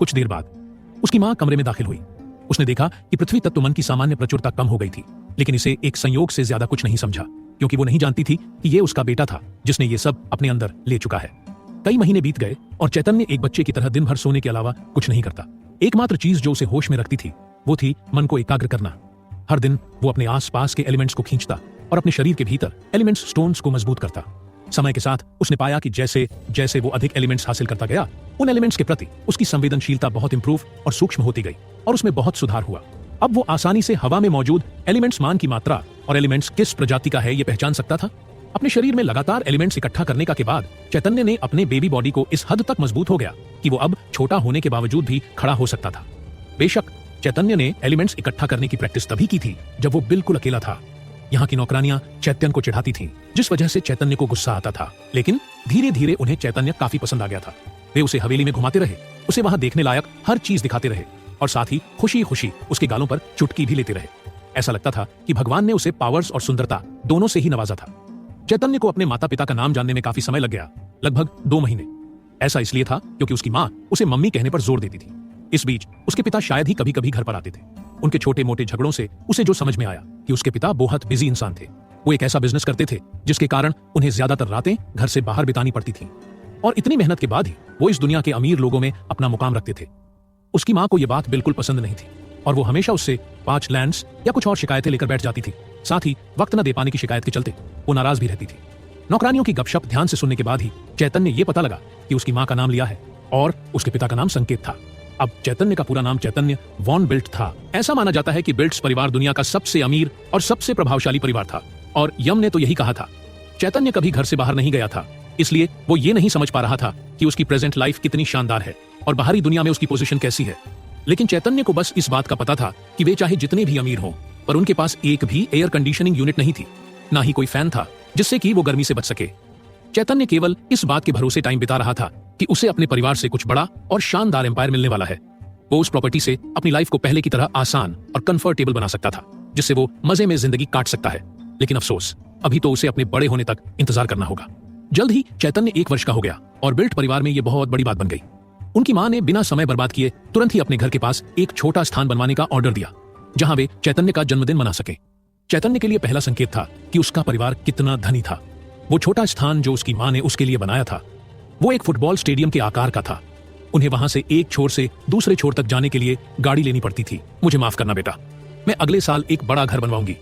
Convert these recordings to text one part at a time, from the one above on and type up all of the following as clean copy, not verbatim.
कुछ देर बाद उसकी मां कमरे में दाखिल हुई। उसने देखा कि पृथ्वी तत्व मन की सामान्य प्रचुरता कम हो गई थी, लेकिन इसे एक संयोग से ज्यादा कुछ नहीं समझा, क्योंकि वो नहीं जानती थी कि ये उसका बेटा था जिसने ये सब अपने अंदर ले चुका है। कई महीने बीत गए और चैतन्य एक बच्चे की तरह दिन भर सोने के अलावा कुछ नहीं करता। एकमात्र चीज जो उसे होश में रखती थी वो थी मन को एकाग्र करना। हर दिन वो अपने आसपास के एलिमेंट्स को खींचता और अपने शरीर के भीतर एलिमेंट्स स्टोन्स को मजबूत करता। समय के साथ उसने पाया कि जैसे जैसे वो अधिक एलिमेंट्स हासिल करता गया, उन एलिमेंट्स के प्रति उसकी संवेदनशीलता बहुत इंप्रूव और सूक्ष्म होती गई और उसमें बहुत सुधार हुआ। अब वो आसानी से हवा में मौजूद एलिमेंट्स मान की मात्रा और एलिमेंट्स किस प्रजाति का है ये पहचान सकता था। अपने शरीर में लगातार एलिमेंट्स इकट्ठा करने के बाद चैतन्य ने अपने बेबी बॉडी को इस हद तक मजबूत हो गया कि वो अब छोटा होने के बावजूद भी खड़ा हो सकता था। बेशक चैतन्य ने एलिमेंट्स इकट्ठा करने की प्रैक्टिस तभी की थी जब वो बिल्कुल अकेला था। यहाँ की नौकरानियां चैतन्य को चिढ़ाती थीं, जिस वजह से चैतन्य को गुस्सा आता था, लेकिन धीरे धीरे उन्हें चैतन्य काफी पसंद आ गया था। वे उसे हवेली में घुमाते रहे, उसे वहां देखने लायक हर चीज दिखाते रहे और साथ ही खुशी खुशी उसके गालों पर चुटकी भी लेते रहे। ऐसा लगता था कि भगवान ने उसे पावर्स और सुंदरता दोनों से ही नवाजा था। चैतन्य को अपने माता पिता का नाम जानने में काफी समय लग गया, लगभग 2 महीने। ऐसा इसलिए था क्योंकि उसकी माँ उसे मम्मी कहने पर जोर देती थी। इस बीच उसके पिता शायद ही कभी कभी घर पर आते थे। उनके छोटे मोटे झगड़ों से उसे जो समझ में आया कि उसके पिता बहुत बिजी इंसान थे। वो एक ऐसा बिजनेस करते थे जिसके कारण उन्हें ज्यादातर रातें घर से बाहर बितानी पड़ती थीं, और इतनी मेहनत के बाद ही वो इस दुनिया के अमीर लोगों में अपना मुकाम रखते थे। उसकी माँ को यह बात बिल्कुल पसंद नहीं थी और वो हमेशा उससे 5 लैंड्स या कुछ और शिकायतें लेकर बैठ जाती थी। साथ ही वक्त न दे पाने की शिकायत के चलते वो नाराज भी रहती थी। नौकरानियों की गपशप ध्यान से सुनने के बाद ही चैतन्य ये पता लगा कि उसकी माँ का नाम लिया है और उसके पिता का नाम संकेत था। अब चैतन्य का पूरा नाम चैतन्य वॉन बिल्ट था। ऐसा माना जाता है कि बिल्ट्स परिवार दुनिया का सबसे अमीर और सबसे प्रभावशाली परिवार था, और यम ने तो यही कहा था। चैतन्य कभी घर से बाहर नहीं गया था, इसलिए वो ये नहीं समझ पा रहा था कि उसकी प्रेजेंट लाइफ कितनी शानदार है और बाहरी दुनिया में उसकी पोजीशन कैसी है। लेकिन चैतन्य को बस इस बात का पता था कि वे चाहे जितने भी अमीर हों, पर उनके पास एक भी एयर कंडीशनिंग यूनिट नहीं थी, ना ही कोई फैन था जिससे कि वो गर्मी से बच सके। चैतन्य केवल इस बात के भरोसे टाइम बिता रहा था कि उसे अपने परिवार से कुछ बड़ा और शानदार एम्पायर मिलने वाला है। वो उस प्रॉपर्टी से अपनी लाइफ को पहले की तरह आसान और कंफर्टेबल बना सकता था, जिससे वो मजे में जिंदगी काट सकता है। लेकिन अफसोस, अभी तो उसे अपने बड़े होने तक इंतजार करना होगा। जल्द ही चैतन्य 1 वर्ष का हो गया और बिल्ट परिवार में ये बहुत बड़ी बात बन गई। उनकी माँ ने बिना समय बर्बाद किए तुरंत ही अपने घर के पास एक छोटा स्थान बनवाने का ऑर्डर दिया, जहां वे चैतन्य का जन्मदिन मना सके। चैतन्य के लिए पहला संकेत था कि उसका परिवार कितना धनी था। वो छोटा स्थान जो उसकी माँ ने उसके लिए बनाया था, वो एक फुटबॉल स्टेडियम के आकार का था। उन्हें वहां से एक छोर से दूसरे छोर तक जाने के लिए गाड़ी लेनी पड़ती थी। मुझे माफ करना बेटा, मैं अगले साल एक बड़ा घर बनवाऊंगी।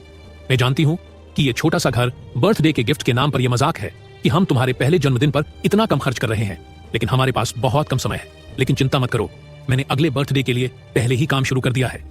मैं जानती हूँ कि ये छोटा सा घर बर्थडे के गिफ्ट के नाम पर यह मजाक है कि हम तुम्हारे पहले जन्मदिन पर इतना कम खर्च कर रहे हैं, लेकिन हमारे पास बहुत कम समय है। लेकिन चिंता मत करो, मैंने अगले बर्थडे के लिए पहले ही काम शुरू कर दिया है।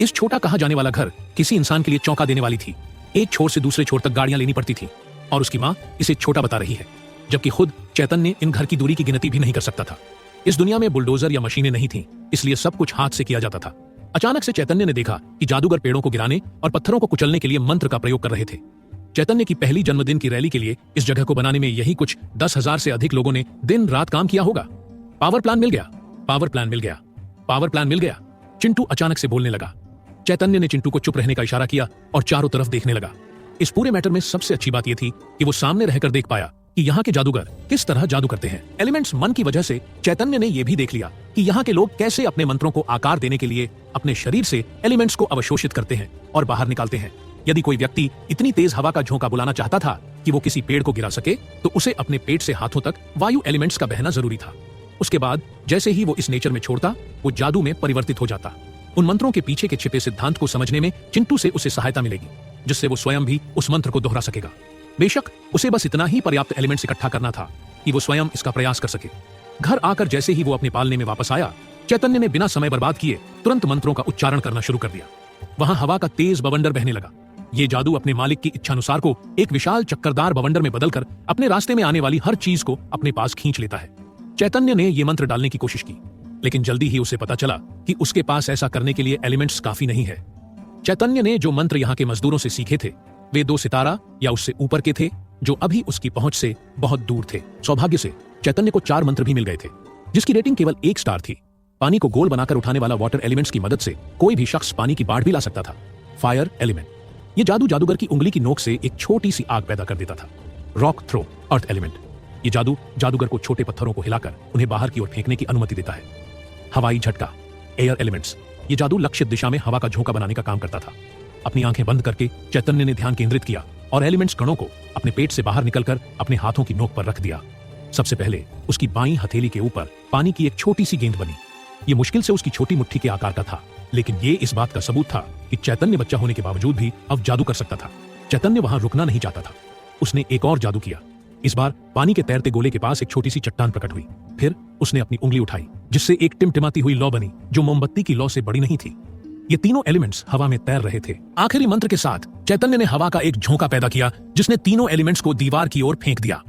इस छोटा कहा जाने वाला घर किसी इंसान के लिए चौंका देने वाली थी। एक छोर से दूसरे छोर तक गाड़ियां लेनी पड़ती थी और उसकी माँ इसे छोटा बता रही है, जबकि खुद चैतन्य इन घर की दूरी की गिनती भी नहीं कर सकता था। इस दुनिया में बुलडोजर या मशीनें नहीं थीं, इसलिए सब कुछ हाथ से किया जाता था। अचानक से चैतन्य ने देखा कि जादूगर पेड़ों को गिराने और पत्थरों को कुचलने के लिए मंत्र का प्रयोग कर रहे थे। चैतन्य की पहली जन्मदिन की रैली के लिए इस जगह को बनाने में यही कुछ 10,000 से अधिक लोगों ने दिन रात काम किया होगा। पावर प्लान मिल गया, पावर प्लान मिल गया, पावर प्लान मिल गया। चिंटू अचानक से बोलने लगा। चैतन्य ने चिंटू को चुप रहने का इशारा किया और चारों तरफ देखने लगा। इस पूरे मैटर में सबसे अच्छी बात यह थी कि वो सामने रहकर देख पाया कि यहाँ के जादूगर किस तरह जादू करते हैं। एलिमेंट्स मन की वजह से चैतन्य ने यह भी देख लिया कि यहाँ के लोग कैसे अपने मंत्रों को आकार देने के लिए अपने शरीर से एलिमेंट्स को अवशोषित करते हैं और बाहर निकालते हैं। यदि कोई व्यक्ति इतनी तेज हवा का झोंका बुलाना चाहता था कि वो किसी पेड़ को गिरा सके, तो उसे अपने पेट से हाथों तक वायु एलिमेंट्स का बहना जरूरी था। उसके बाद जैसे ही वो इस नेचर में छोड़ता, वो जादू में परिवर्तित हो जाता। उन मंत्रों के पीछे के छिपे सिद्धांत को समझने में चिंटू से उसे सहायता मिलेगी, जिससे वो स्वयं भी उस मंत्र को दोहरा सकेगा। बेशक उसे बस इतना ही पर्याप्त एलिमेंट्स इकट्ठा करना था कि वो स्वयं इसका प्रयास कर सके। घर आकर जैसे ही वो अपने पालने में वापस आया, चैतन्य ने बिना समय बर्बाद किए तुरंत मंत्रों का उच्चारण करना शुरू कर दिया। वहां हवा का तेज बवंडर बहने लगा। ये जादू अपने मालिक की इच्छानुसार को एक विशाल चक्करदार बवंडर में बदलकर अपने रास्ते में आने वाली हर चीज को अपने पास खींच लेता है। चैतन्य ने ये मंत्र डालने की कोशिश की, लेकिन जल्दी ही उसे पता चला कि उसके पास ऐसा करने के लिए एलिमेंट्स काफी नहीं है। चैतन्य ने जो मंत्र यहाँ के मजदूरों से सीखे थे, वे 2 सितारा या उससे ऊपर के थे, जो अभी उसकी पहुंच से बहुत दूर थे। सौभाग्य से चैतन्य को 4 मंत्र भी मिल गए थे, जिसकी रेटिंग केवल 1 स्टार थी। पानी को गोल बनाकर उठाने वाला वाटर एलिमेंट्स की मदद से कोई भी शख्स पानी की बाढ़ भी ला सकता था। फायर एलिमेंट, ये जादू जादूगर की उंगली की नोक से एक छोटी सी आग पैदा कर देता था। रॉक थ्रो, अर्थ एलिमेंट, ये जादू जादूगर को छोटे पत्थरों को हिलाकर उन्हें बाहर की ओर फेंकने की अनुमति देता है। हवाई झटका, एयर एलिमेंट्स। ये जादू लक्षित दिशा में हवा का झोंका बनाने का काम करता था। अपनी आंखें बंद करके चैतन्य ने ध्यान केंद्रित किया और एलिमेंट्स कणों को अपने पेट से बाहर निकलकर अपने हाथों की नोक पर रख दिया। सबसे पहले उसकी बाईं हथेली के ऊपर पानी की एक छोटी सी गेंद बनी। ये मुश्किल से उसकी छोटी मुट्ठी के आकार का था, लेकिन ये इस बात का सबूत था कि चैतन्य बच्चा होने के बावजूद भी अब जादू कर सकता था। चैतन्य वहां रुकना नहीं चाहता था। उसने एक और जादू किया। इस बार पानी के तैरते गोले के पास एक छोटी सी चट्टान प्रकट हुई। फिर उसने अपनी उंगली उठाई, जिससे एक टिमटिमाती हुई लौ बनी जो मोमबत्ती की लौ से बड़ी नहीं थी। ये तीनों एलिमेंट्स हवा में तैर रहे थे। आखिरी मंत्र के साथ चैतन्य ने हवा का एक झोंका पैदा किया, जिसने तीनों एलिमेंट्स को दीवार की ओर फेंक दिया।